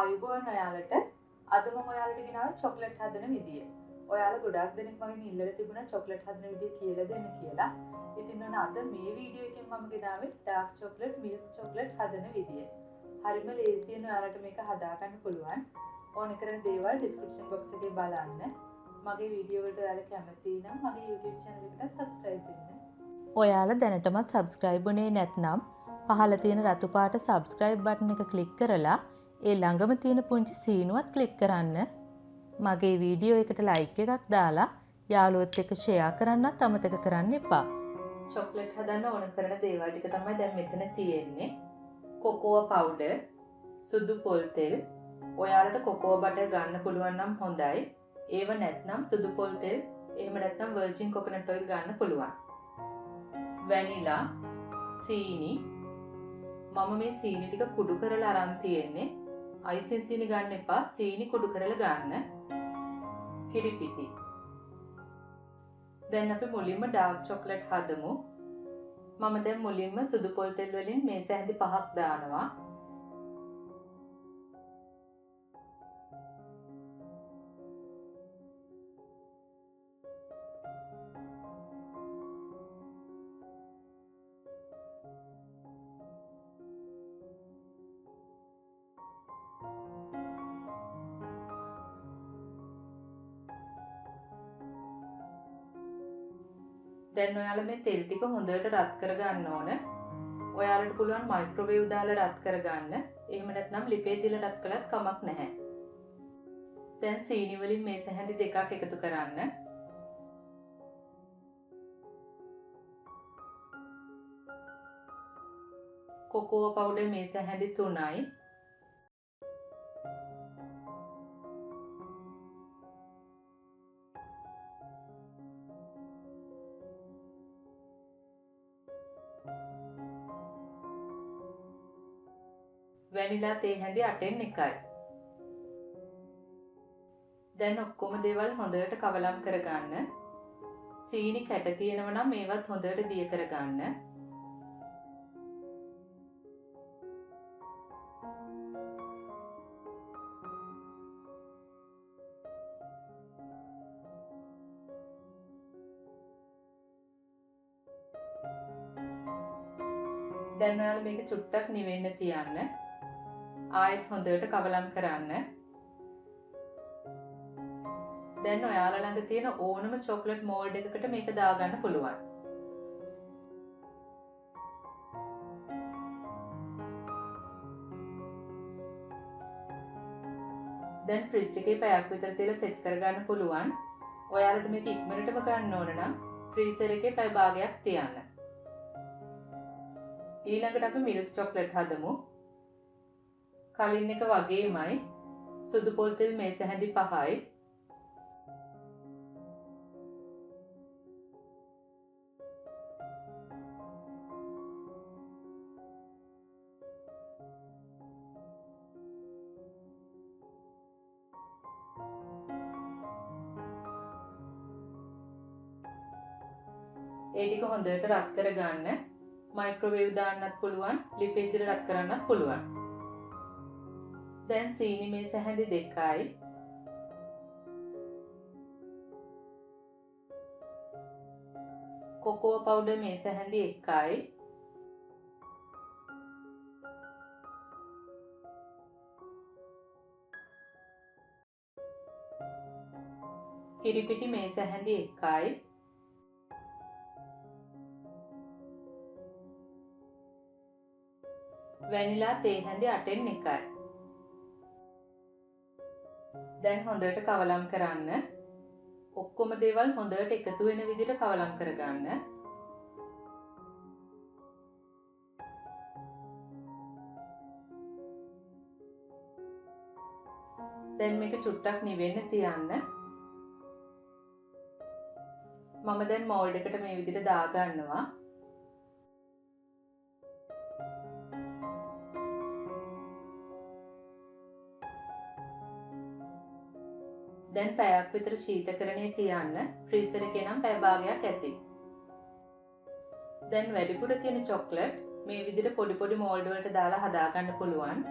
ආයුබෝවන් ඔයාලට. අද මම ඔයාලට ගෙනාවේ චොක්ලට් හදන විදිය. ඔයාලා ගොඩාක් දෙනෙක් මගෙන් ඉල්ලලා තිබුණා චොක්ලට් හදන විදිය කියලා දෙන්න කියලා. ඉතින් අද මේ වීඩියෝ එකෙන් මම ගෙනාවේ ඩාර්ක් චොක්ලට් මිල්ක් චොක්ලට් හදන විදිය. හරිම ලේසියෙන් ඔයාලට මේක හදා ගන්න පුළුවන්. ඕන කරන දේවල් ඩිස්ක්‍රිප්ෂන් බොක්ස් එකේ බලන්න. මගේ වීඩියෝ වලට ඔයාලා කැමති නම් මගේ YouTube channel එකට subscribe වෙන්න. ඔයාලා දැනටමත් subscribe වුණේ නැත්නම් පහළ තියෙන රතු පාට subscribe button එක click කරලා ඒ ළඟම තියෙන පුංචි සීනුවත් click කරන්න. මගේ වීඩියෝ එකට like එකක් දාලා යාළුවොත් එක්ක share කරන්නත් අමතක කරන්න එපා. චොක්ලට් හදන්න ඕන කරන දේවල් ටික තමයි දැන් මෙතන තියෙන්නේ. කොකෝ පවුඩර්, සුදු පොල් තෙල්. ඔයාලට කොකෝ බටර් ගන්න පුළුවන් නම් හොඳයි. ඒව නැත්නම් සුදු පොල් තෙල්, එහෙම නැත්නම් virgin coconut oil ගන්න පුළුවන්. වැනිලා, සීනි. මම මේ සීනි ටික කුඩු කරලා අරන් තියෙන්නේ. අයිසින් සීනි ගන්න එපා, සීනි කුඩු කරලා ගන්න. කිරිපිටි. දැන් අපි මුලින්ම ඩාර්ක් චොක්ලට් හදමු. මම දැන් මුලින්ම සුදු පොල් තෙල් වලින් මේස හැඳි 5ක් දානවා. දැන් ඔයාලා මේ තෙල් ටික හොඳට රත් කරගන්න ඕන. ඔයාලට පුළුවන් මයික්‍රෝවේව් දාලා රත් කරගන්න. එහෙම නැත්නම් ලිපේ තියලා රත් කළත් කමක් නැහැ. දැන් සීනි වලින් මේස හැඳි 2ක් එකතු කරන්න. කොකෝ පවුඩර් මේස හැඳි 3යි. වැනිලා තේ හැඳි 8න් 1යි. දැන් ඔක්කොම දේවල් හොඳට කවලම් කරගන්න. සීනි කැට තියෙනවා නම් මේවත් හොඳට දිය කරගන්න. දැන් ඔයාලා මේක චුට්ටක් නිවෙන්න තියන්න. ආයෙත් හොඳට කවලම් කරන්න. දැන් ඔයාලා ළඟ තියෙන ඕනම චොක්ලට් මෝල්ඩ් එකකට මේක දාගන්න පුළුවන්. දැන් ෆ්‍රිජ් එකේ පැයක් විතර තියලා සෙට් කරගන්න පුළුවන්. ඔයාලට මේක ඉක්මනටම ගන්න ඕන නම් ෆ්‍රීසර් එකේ පැය භාගයක් තියන්න. ඊළඟට අපි මිල්ක් චොක්ලට් හදමු. කලින් එක වගේමයි සුදු පොල් තෙල් මේස හැඳි 5යි. ඒ ටික හොඳට රත් කරගන්න. මයික්‍රෝවේව් දාන්නත් පුළුවන්, ලිපේ තියලා රත් කරන්නත් පුළුවන්. දැන් සීනි මේස හැඳි 2යි. කොකෝ පවුඩර් මේස හැඳි 1යි. කිරිපිටි මේස හැඳි 1යි. වැනිලා තේ හැඳි 8න් 1යි. දැන් හොඳට කවලම් කරන්න. ඔක්කොම දේවල් හොඳට එකතු වෙන විදිහට කවලම් කරගන්න. දැන් මේක චුට්ටක් නිවෙන්න තියන්න. මම දැන් මෝල්ඩ් එකට මේ විදිහට දා ගන්නවා. දැන් පැයක් විතර ශීතකරණයේ තියන්න. ෆ්‍රීසර් එකේ නම් පැය භාගයක් ඇති. දැන් වැඩිපුර තියෙන චොක්ලට් මේ විදිහට පොඩි පොඩි මෝල්ඩ් වලට දාලා හදා ගන්න පුළුවන්.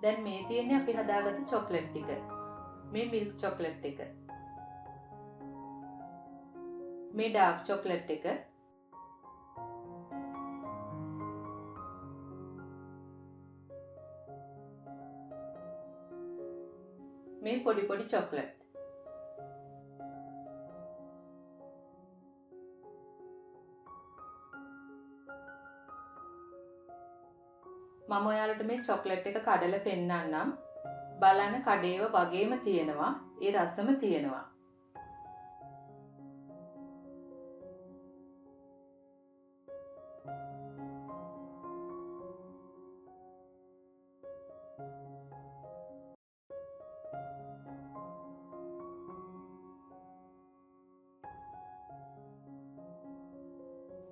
දැන් මේ තියෙන්නේ අපි හදාගත්ත චොක්ලට් ටික. මේ මිල්ක් චොක්ලට් එක. මේ ඩාර්ක් චොක්ලට් එක. මේ පොඩි පොඩි චොක්ලට්. මම ඔයාලට මේ චොක්ලට් එක කඩලා පෙන්නන්නම්. බලන්න කඩේව වගේම තියෙනවා. ඒ රසම තියෙනවා.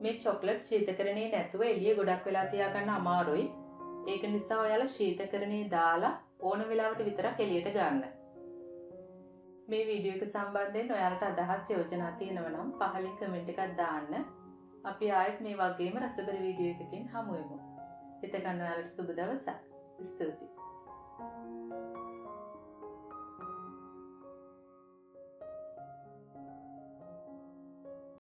මේ චොක්ලට් ශීතකරණයේ නැතුව එළිය ගොඩක් වෙලා තියාගන්න අමාරුයි. ඒක නිසා ඔයාලා ශීතකරණයේ දාලා ඕන වෙලාවට විතරක් එළියට ගන්න. මේ වීඩියෝ එක සම්බන්ධයෙන් ඔයාලට අදහස් යෝජනා තියෙනවා නම් පහලින් කමෙන්ට් එකක් දාන්න. අපි ආයෙත් මේ වගේම රසබර වීඩියෝ එකකින් හමු වෙමු. හිත ගන්න ඔයාලට සුබ දවසක්. ස්තුතියි.